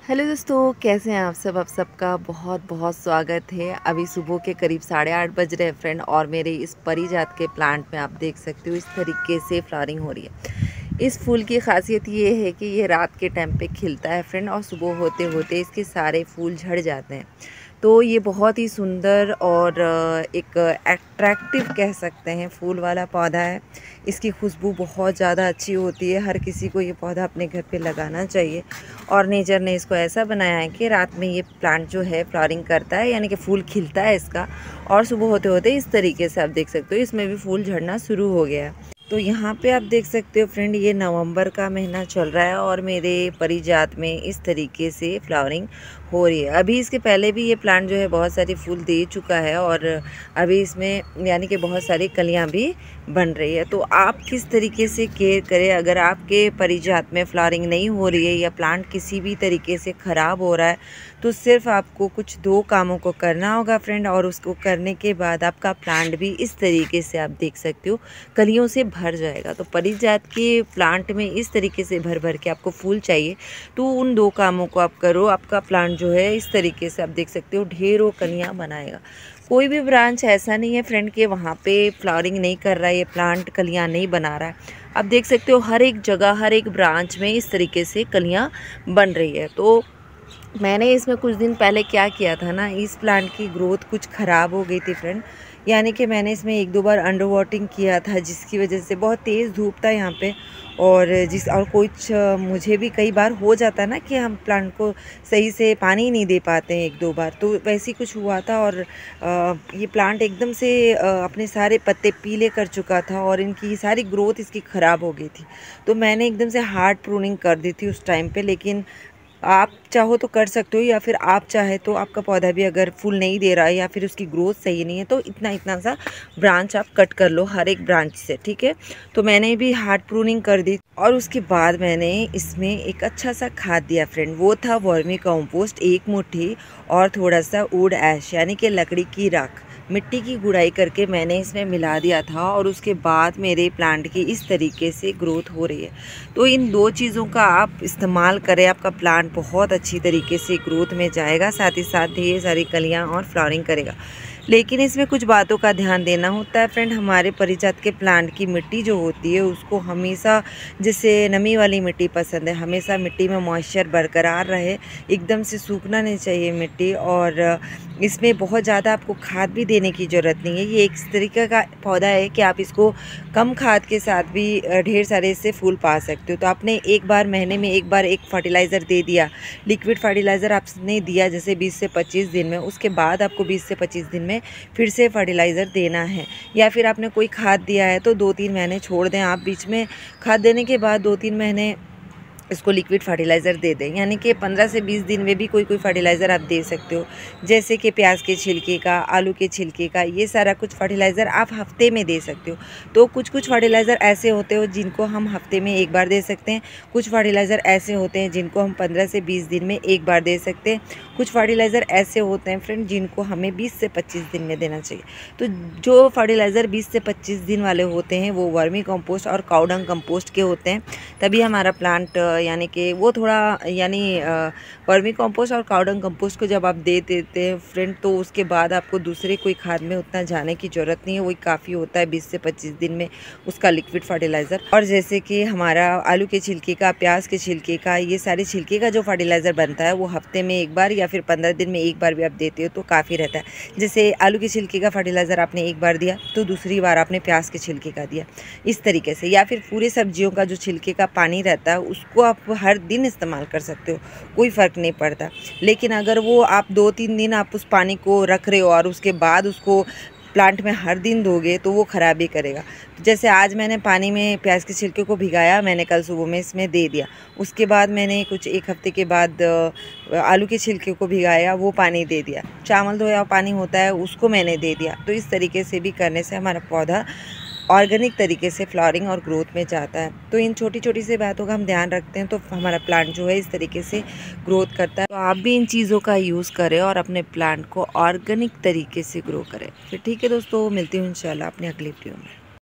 Hello दोस्तों, कैसे हैं आप सबका बहुत बहुत स्वागत है। अभी सुबह के करीब 8:30 बज रहे हैं फ्रेंड, और मेरे इस परिजात के प्लांट में आप देख सकते हो इस तरीके से फ्लावरिंग हो रही है। इस फूल की खासियत ये है कि ये रात के टाइम पे खिलता है फ्रेंड, और सुबह होते होते इसके सारे फूल झड़ जाते हैं। तो ये बहुत ही सुंदर और एक अट्रैक्टिव कह सकते हैं फूल वाला पौधा है। इसकी खुशबू बहुत ज़्यादा अच्छी होती है। हर किसी को ये पौधा अपने घर पे लगाना चाहिए। और नेचर ने इसको ऐसा बनाया है कि रात में ये प्लांट जो है फ्लावरिंग करता है, यानी कि फूल खिलता है इसका, और सुबह होते होते इस तरीके से आप देख सकते हो इसमें भी फूल झड़ना शुरू हो गया है। तो यहाँ पे आप देख सकते हो फ्रेंड, ये नवंबर का महीना चल रहा है और मेरे परिजात में इस तरीके से फ्लावरिंग हो रही है। अभी इसके पहले भी ये प्लांट जो है बहुत सारी फूल दे चुका है, और अभी इसमें यानी कि बहुत सारी कलियाँ भी बन रही है। तो आप किस तरीके से केयर करें अगर आपके परिजात में फ्लावरिंग नहीं हो रही है या प्लांट किसी भी तरीके से ख़राब हो रहा है, तो सिर्फ आपको कुछ 2 कामों को करना होगा फ्रेंड, और उसको करने के बाद आपका प्लांट भी इस तरीके से आप देख सकते हो कलियों से भर जाएगा। तो परिजात के प्लांट में इस तरीके से भर भर के आपको फूल चाहिए, तो उन 2 कामों को आप करो। आपका प्लांट जो है इस तरीके से आप देख सकते हो ढेरों कलियां बनाएगा। कोई भी ब्रांच ऐसा नहीं है फ्रेंड कि वहाँ पे फ्लावरिंग नहीं कर रहा है, ये प्लांट कलियां नहीं बना रहा है। आप देख सकते हो हर एक जगह, हर एक ब्रांच में इस तरीके से कलियां बन रही है। तो मैंने इसमें कुछ दिन पहले क्या किया था ना, इस प्लांट की ग्रोथ कुछ ख़राब हो गई थी फ्रेंड, यानी कि मैंने इसमें 1-2 बार अंडर वाटरिंग किया था, जिसकी वजह से बहुत तेज़ धूप था यहाँ पे। और कुछ मुझे भी कई बार हो जाता है ना कि हम प्लांट को सही से पानी नहीं दे पाते हैं 1-2 बार, तो वैसे ही कुछ हुआ था। और ये प्लांट एकदम से अपने सारे पत्ते पीले कर चुका था और इनकी सारी ग्रोथ इसकी ख़राब हो गई थी। तो मैंने एकदम से हार्ड प्रूनिंग कर दी थी उस टाइम पे। लेकिन आप चाहो तो कर सकते हो, या फिर आप चाहे तो आपका पौधा भी अगर फूल नहीं दे रहा है या फिर उसकी ग्रोथ सही नहीं है, तो इतना इतना सा ब्रांच आप कट कर लो हर एक ब्रांच से, ठीक है। तो मैंने भी हार्ड प्रूनिंग कर दी, और उसके बाद मैंने इसमें एक अच्छा सा खाद दिया फ्रेंड। वो था वर्मी कंपोस्ट 1 मुट्ठी, और थोड़ा सा वुड ऐश यानी कि लकड़ी की राख, मिट्टी की गुड़ाई करके मैंने इसमें मिला दिया था। और उसके बाद मेरे प्लांट की इस तरीके से ग्रोथ हो रही है। तो इन 2 चीज़ों का आप इस्तेमाल करें, आपका प्लांट बहुत अच्छी तरीके से ग्रोथ में जाएगा, साथ ही साथ ढेर सारी कलियां और फ्लावरिंग करेगा। लेकिन इसमें कुछ बातों का ध्यान देना होता है फ्रेंड। हमारे परिजात के प्लांट की मिट्टी जो होती है उसको हमेशा, जैसे नमी वाली मिट्टी पसंद है, हमेशा मिट्टी में मॉइस्चर बरकरार रहे, एकदम से सूखना नहीं चाहिए मिट्टी। और इसमें बहुत ज़्यादा आपको खाद भी देने की ज़रूरत नहीं है। ये एक तरीके का पौधा है कि आप इसको कम खाद के साथ भी ढेर सारे इससे फूल पा सकते हो। तो आपने एक बार महीने में एक बार एक फर्टिलाइज़र दे दिया, लिक्विड फर्टिलाइज़र आपने दिया जैसे 20 से 25 दिन में, उसके बाद आपको 20 से 25 दिन में फिर से फर्टिलाइज़र देना है। या फिर आपने कोई खाद दिया है तो 2-3 महीने छोड़ दें आप, बीच में खाद देने के बाद 2-3 महीने इसको लिक्विड फर्टिलाइज़र दे दें, यानी कि 15 से 20 दिन में भी कोई कोई फर्टिलाइज़र आप दे सकते हो। जैसे कि प्याज के छिलके का, आलू के छिलके का, ये सारा कुछ फर्टिलाइज़र आप हफ्ते में दे सकते हो। तो कुछ कुछ फर्टिलाइज़र ऐसे होते हो जिनको हम हफ्ते में 1 बार दे सकते हैं, कुछ फर्टिलाइज़र ऐसे होते हैं जिनको हम 15 से 20 दिन में 1 बार दे सकते हैं, कुछ फर्टिलाइज़र ऐसे होते हैं फ्रेंड जिनको हमें 20 से 25 दिन में देना चाहिए। तो जो फर्टिलाइज़र 20 से 25 दिन वाले होते हैं वो वर्मी कंपोस्ट और काऊ डंग कंपोस्ट के होते हैं, तभी हमारा प्लांट यानी कि वो थोड़ा वर्मी कंपोस्ट और काऊ डंग कंपोस्ट को जब आप दे देते हैं फ्रेंड, तो उसके बाद आपको दूसरे कोई खाद में उतना जाने की ज़रूरत नहीं है, वही काफ़ी होता है 20 से 25 दिन में उसका लिक्विड फर्टिलाइज़र। और जैसे कि हमारा आलू के छिलके का, प्याज के छिलके का, ये सारे छिलके का जो फर्टिलाइज़र बनता है वो हफ्ते में 1 बार या फिर 15 दिन में 1 बार भी आप देते हो तो काफ़ी रहता है। जैसे आलू के छिलके का फर्टिलाइज़र आपने 1 बार दिया तो दूसरी बार आपने प्याज के छिलके का दिया, इस तरीके से। या फिर पूरे सब्जियों का जो छिलके का पानी रहता है उसको आप हर दिन इस्तेमाल कर सकते हो, कोई फ़र्क नहीं पड़ता। लेकिन अगर वो आप 2-3 दिन आप उस पानी को रख रहे हो और उसके बाद उसको प्लांट में हर दिन दोगे तो वो ख़राबी करेगा। तो जैसे आज मैंने पानी में प्याज के छिलके को भिगाया, मैंने कल सुबह में इसमें दे दिया, उसके बाद मैंने कुछ 1 हफ्ते के बाद आलू के छिलके को भिगाया, वो पानी दे दिया, चावल धोया पानी होता है उसको मैंने दे दिया। तो इस तरीके से भी करने से हमारा पौधा ऑर्गेनिक तरीके से फ्लावरिंग और ग्रोथ में जाता है। तो इन छोटी छोटी सी बातों का हम ध्यान रखते हैं तो हमारा प्लांट जो है इस तरीके से ग्रोथ करता है। तो आप भी इन चीज़ों का यूज़ करें और अपने प्लांट को ऑर्गेनिक तरीके से ग्रो करें। फिर ठीक है दोस्तों, मिलती हूँ इंशाल्लाह अपने अगली वीडियो में।